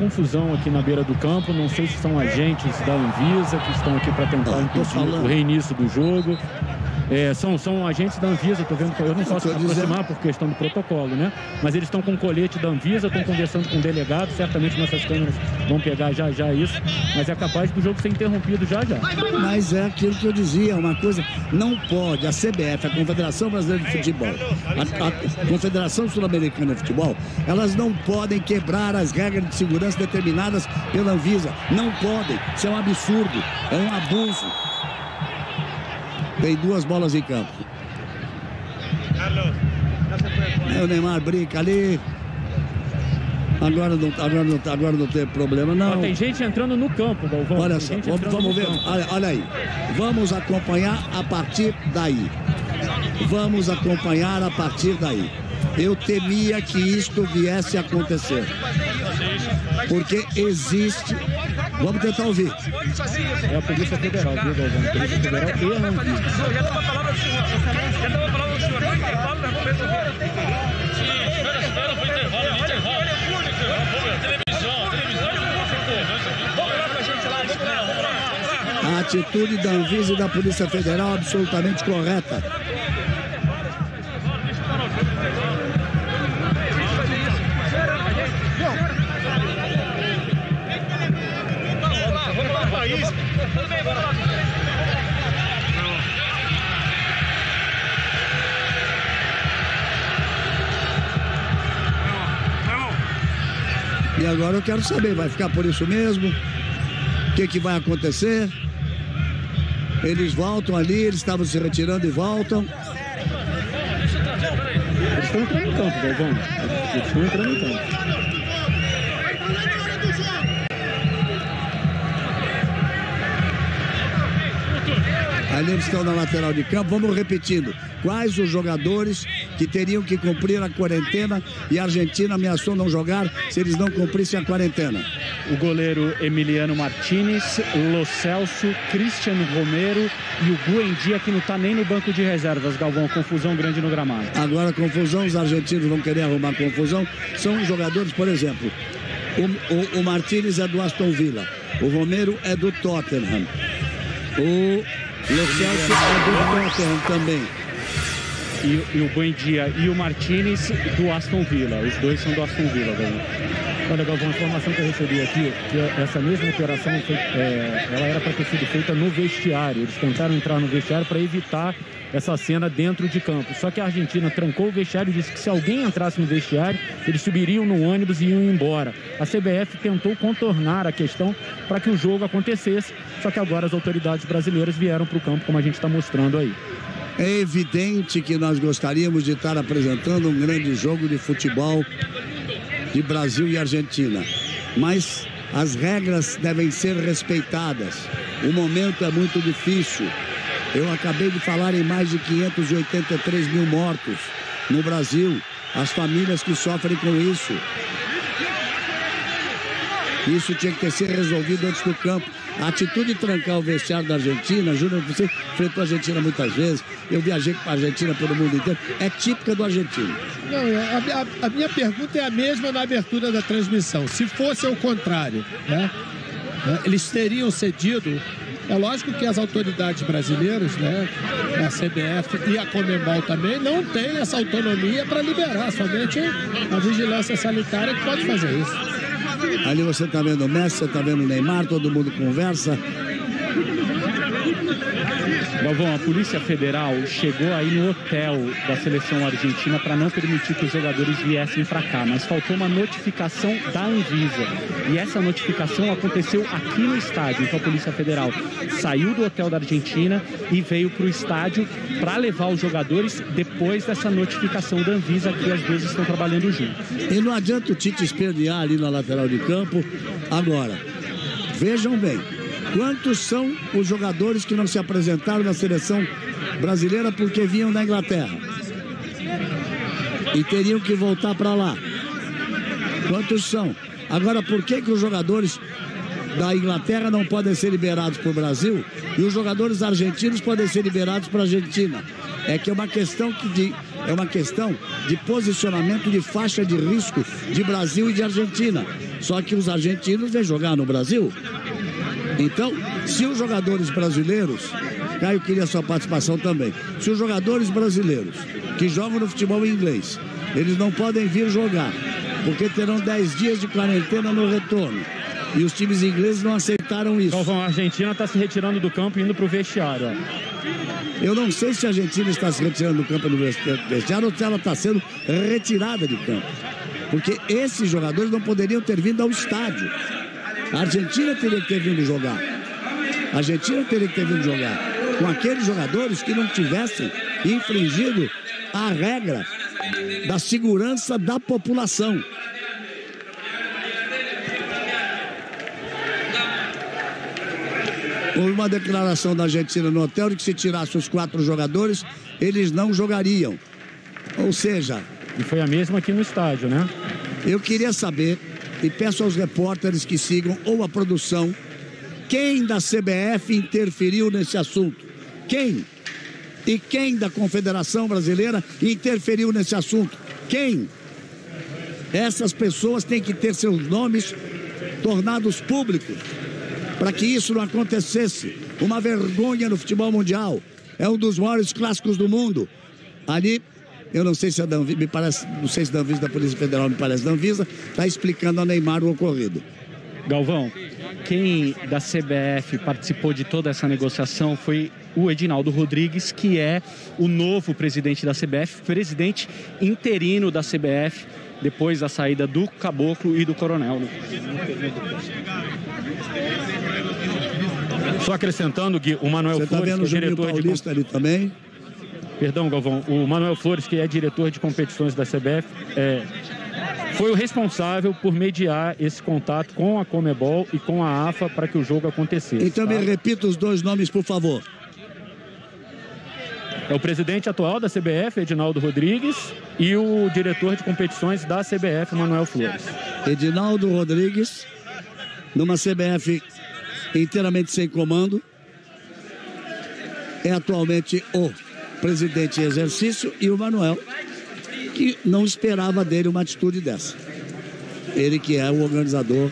confusão aqui na beira do campo. Não sei se são agentes da Anvisa que estão aqui para tentar impedir o reinício do jogo. São agentes da Anvisa, tô vendo que eu não posso me aproximar por questão do protocolo, né? Mas eles estão com colete da Anvisa, estão conversando com o delegado, certamente nossas câmeras vão pegar já isso, mas é capaz do jogo ser interrompido já. Mas é aquilo que eu dizia, uma coisa, não pode, a CBF, a Confederação Brasileira de Futebol, a Confederação Sul-Americana de Futebol, elas não podem quebrar as regras de segurança determinadas pela Anvisa, não podem, isso é um absurdo, é um abuso. Tem 2 bolas em campo. O Neymar brinca ali. Agora não tem problema, não. Tem gente entrando no campo, Galvão. Olha só, vamos ver. Olha aí. Vamos acompanhar a partir daí. Vamos acompanhar a partir daí. Eu temia que isto viesse a acontecer. Porque existe... Vamos tentar ouvir. É a Polícia Federal, viu, Galvão? A Polícia Federal e a Anvisa. A atitude da Anvisa e da Polícia Federal absolutamente correta. E agora eu quero saber, vai ficar por isso mesmo? O que vai acontecer? Eles voltam ali, eles estavam se retirando e voltam. Eles estão entrando em campo, Galvão. Eles estão entrando em campo. Ali eles estão na lateral de campo. Vamos repetindo. Quais os jogadores que teriam que cumprir a quarentena e a Argentina ameaçou não jogar se eles não cumprissem a quarentena? O goleiro Emiliano Martinez, Lo Celso, Cristiano Romero e o Buendia, que não está nem no banco de reservas, Galvão. Confusão grande no gramado. Agora confusão, os argentinos vão querer arrumar confusão. São jogadores, por exemplo, o Martinez é do Aston Villa, o Romero é do Tottenham, o Lo Celso é do Tottenham também. E o Buendia e o Martinez do Aston Villa. Os dois são do Aston Villa, Galvão. Olha, Galvão, a informação que eu recebi aqui, que essa mesma operação ela era para ter sido feita no vestiário. Eles tentaram entrar no vestiário para evitar essa cena dentro de campo. Só que a Argentina trancou o vestiário e disse que se alguém entrasse no vestiário, eles subiriam no ônibus e iam embora. A CBF tentou contornar a questão para que o jogo acontecesse, só que agora as autoridades brasileiras vieram para o campo, como a gente está mostrando aí. É evidente que nós gostaríamos de estar apresentando um grande jogo de futebol de Brasil e Argentina, mas as regras devem ser respeitadas. O momento é muito difícil. Eu acabei de falar em mais de 583 mil mortos no Brasil, as famílias que sofrem com isso. Isso tinha que ter sido resolvido antes do campo. A atitude de trancar o vestiário da Argentina, Júnior, você enfrentou a Argentina muitas vezes, eu viajei com a Argentina pelo mundo inteiro, é típica do argentino. Não, a minha pergunta é a mesma na abertura da transmissão. Se fosse ao contrário, né, eles teriam cedido. É lógico que as autoridades brasileiras, né, a CBF e a Conmebol também, não têm essa autonomia para liberar, somente a vigilância sanitária que pode fazer isso. Ali você está vendo o Messi, você está vendo o Neymar, todo mundo conversa. Galvão, a Polícia Federal chegou aí no hotel da seleção argentina para não permitir que os jogadores viessem para cá, mas faltou uma notificação da Anvisa. E essa notificação aconteceu aqui no estádio. Então a Polícia Federal saiu do hotel da Argentina e veio para o estádio para levar os jogadores depois dessa notificação da Anvisa, que as duas estão trabalhando juntos. E não adianta o Tite espernear ali na lateral de campo. Agora, vejam bem. Quantos são os jogadores que não se apresentaram na seleção brasileira porque vinham da Inglaterra e teriam que voltar para lá? Quantos são? Agora, por que os jogadores da Inglaterra não podem ser liberados para o Brasil e os jogadores argentinos podem ser liberados para a Argentina? É que é uma questão de posicionamento de faixa de risco de Brasil e de Argentina. Só que os argentinos vêm jogar no Brasil. Então, se os jogadores brasileiros... Caio queria sua participação também. Se os jogadores brasileiros que jogam no futebol inglês, eles não podem vir jogar, porque terão 10 dias de quarentena no retorno. E os times ingleses não aceitaram isso. Então, a Argentina está se retirando do campo e indo para o vestiário. Eu não sei se a Argentina está se retirando do campo no vestiário ou se ela está sendo retirada de campo. Porque esses jogadores não poderiam ter vindo ao estádio. A Argentina teria que ter vindo jogar. A Argentina teria que ter vindo jogar com aqueles jogadores que não tivessem infringido a regra da segurança da população. Houve uma declaração da Argentina no hotel de que se tirasse os 4 jogadores, eles não jogariam. Ou seja... E foi a mesma aqui no estádio, né? Eu queria saber, e peço aos repórteres que sigam, ou a produção, quem da CBF interferiu nesse assunto? Quem? E quem da Confederação Brasileira interferiu nesse assunto? Quem? Essas pessoas têm que ter seus nomes tornados públicos para que isso não acontecesse. Uma vergonha no futebol mundial. É um dos maiores clássicos do mundo. Ali, eu não sei se a Danvisa, me parece, não sei se a Danvisa da Polícia Federal, me parece, Danvisa está explicando ao Neymar o ocorrido. Galvão, quem da CBF participou de toda essa negociação foi o Edinaldo Rodrigues, que é o novo presidente da CBF, presidente interino da CBF, depois da saída do Caboclo e do Coronel. Só acrescentando, Gui, o Manuel Flores, que é diretor de... ali também. Perdão, Galvão, o Manuel Flores, que é diretor de competições da CBF, foi o responsável por mediar esse contato com a Conmebol e com a AFA para que o jogo acontecesse. Então me repita os 2 nomes, por favor. É o presidente atual da CBF, Edinaldo Rodrigues, e o diretor de competições da CBF, Manuel Flores. Edinaldo Rodrigues, numa CBF inteiramente sem comando, é atualmente o presidente em exercício, e o Manuel, que não esperava dele uma atitude dessa. Ele que é o organizador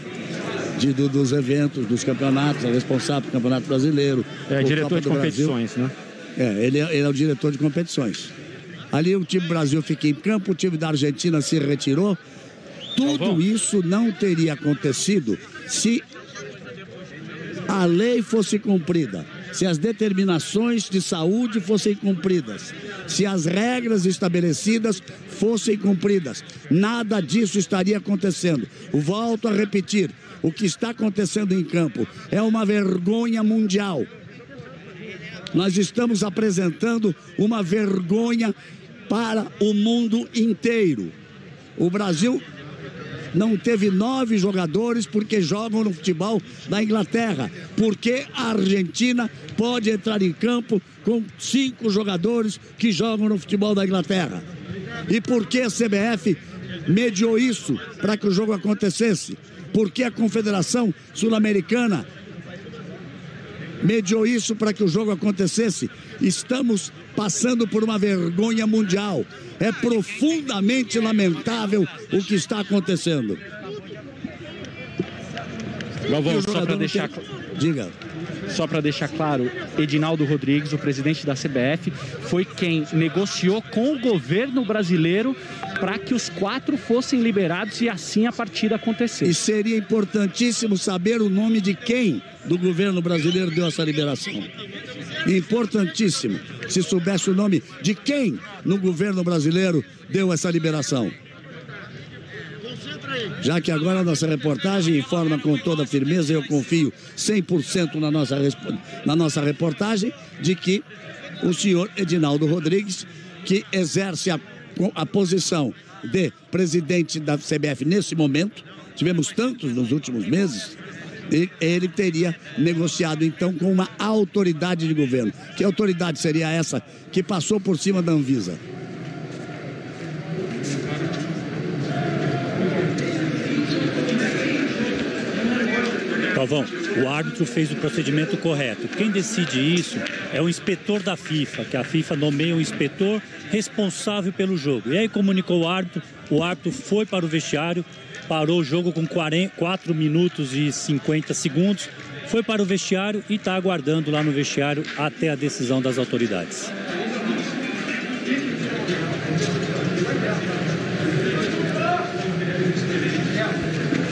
dos eventos, dos campeonatos, é responsável pelo Campeonato Brasileiro. É diretor de competições, né? Ele é o diretor de competições. Ali o time do Brasil fica em campo, o time da Argentina se retirou. Tudo isso não teria acontecido se a lei fosse cumprida, se as determinações de saúde fossem cumpridas, se as regras estabelecidas fossem cumpridas. Nada disso estaria acontecendo. Volto a repetir, o que está acontecendo em campo é uma vergonha mundial. Nós estamos apresentando uma vergonha para o mundo inteiro. O Brasil não teve 9 jogadores porque jogam no futebol da Inglaterra. Porque a Argentina pode entrar em campo com 5 jogadores que jogam no futebol da Inglaterra. E por que a CBF mediou isso para que o jogo acontecesse? Porque a Confederação Sul-Americana mediou isso para que o jogo acontecesse. Estamos passando por uma vergonha mundial. É profundamente lamentável o que está acontecendo. Galvão, só para deixar... Diga. Só para deixar claro, Edinaldo Rodrigues, o presidente da CBF, foi quem negociou com o governo brasileiro para que os 4 fossem liberados e assim a partida acontecesse. E seria importantíssimo saber o nome de quem do governo brasileiro deu essa liberação. Importantíssimo se soubesse o nome de quem no governo brasileiro deu essa liberação. Já que agora a nossa reportagem informa com toda firmeza, eu confio 100% na nossa reportagem, de que o senhor Edinaldo Rodrigues, que exerce a posição de presidente da CBF nesse momento, tivemos tantos nos últimos meses, ele teria negociado então com uma autoridade de governo. Que autoridade seria essa que passou por cima da Anvisa? Galvão, o árbitro fez o procedimento correto. Quem decide isso é o inspetor da FIFA, que a FIFA nomeia um inspetor responsável pelo jogo. E aí comunicou o árbitro foi para o vestiário, parou o jogo com 4 minutos e 50 segundos, foi para o vestiário e está aguardando lá no vestiário até a decisão das autoridades.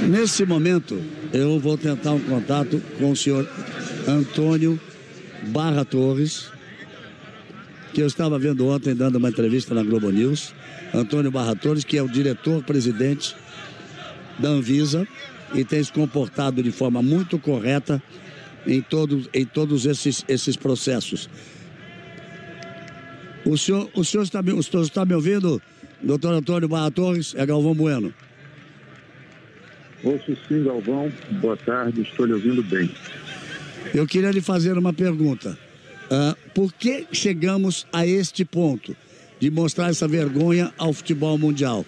Nesse momento, eu vou tentar um contato com o senhor Antônio Barra Torres, que eu estava vendo ontem, dando uma entrevista na Globo News. Antônio Barra Torres, que é o diretor-presidente da Anvisa e tem se comportado de forma muito correta em todos esses processos. O senhor está me ouvindo, doutor Antônio Barra Torres? É Galvão Bueno. Ouço sim, Galvão. Boa tarde, estou lhe ouvindo bem. Eu queria lhe fazer uma pergunta. Por que chegamos a este ponto de mostrar essa vergonha ao futebol mundial?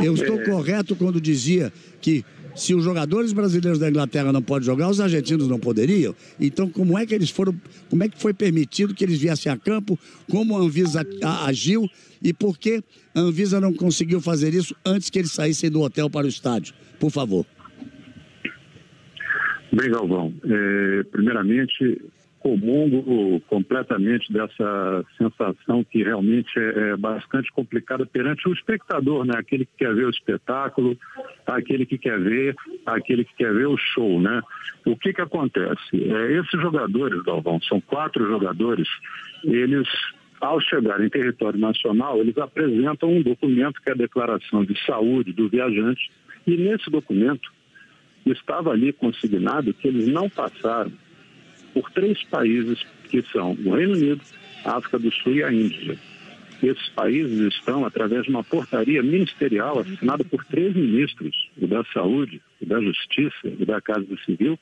Eu estou correto quando dizia que se os jogadores brasileiros da Inglaterra não podem jogar, os argentinos não poderiam? Então, como é que foi permitido que eles viessem a campo? Como a Anvisa agiu? E por que a Anvisa não conseguiu fazer isso antes que eles saíssem do hotel para o estádio? Por favor. Bem, Galvão, primeiramente, comungo completamente dessa sensação que realmente é bastante complicada perante o espectador, né? Aquele que quer ver o espetáculo, aquele que quer ver o show, né? O que acontece? Esses jogadores, Galvão, são 4 jogadores, eles, ao chegar em território nacional, eles apresentam um documento que é a declaração de saúde do viajante, e nesse documento estava ali consignado que eles não passaram por 3 países, que são o Reino Unido, a África do Sul e a Índia. Esses países estão, através de uma portaria ministerial assinada por 3 ministros, o da Saúde, o da Justiça e da Casa Civil,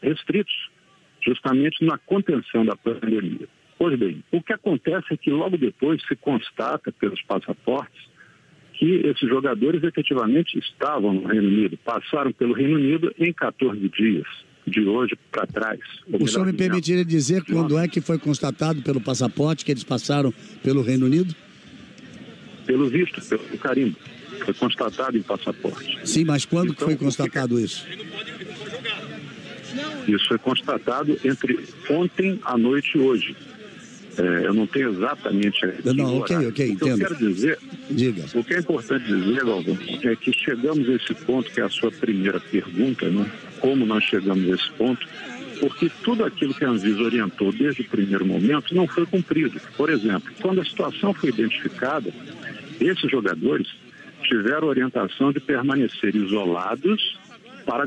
restritos justamente na contenção da pandemia. Pois bem, o que acontece é que logo depois se constata pelos passaportes que esses jogadores efetivamente estavam no Reino Unido, passaram pelo Reino Unido em 14 dias. De hoje para trás. O senhor me permitiria dizer quando é que foi constatado pelo passaporte que eles passaram pelo Reino Unido? Pelo visto, pelo carimbo. Foi constatado em passaporte. Sim, mas quando que foi constatado isso? Isso foi constatado entre ontem à noite e hoje. Eu não tenho exatamente... Não, ok, entendo. O que eu quero dizer... Diga. O que é importante dizer, Galvão, é que chegamos a esse ponto, que é a sua primeira pergunta, né? Como nós chegamos a esse ponto, porque tudo aquilo que a Anvisa orientou desde o primeiro momento não foi cumprido. Por exemplo, quando a situação foi identificada, esses jogadores tiveram orientação de permanecer isolados para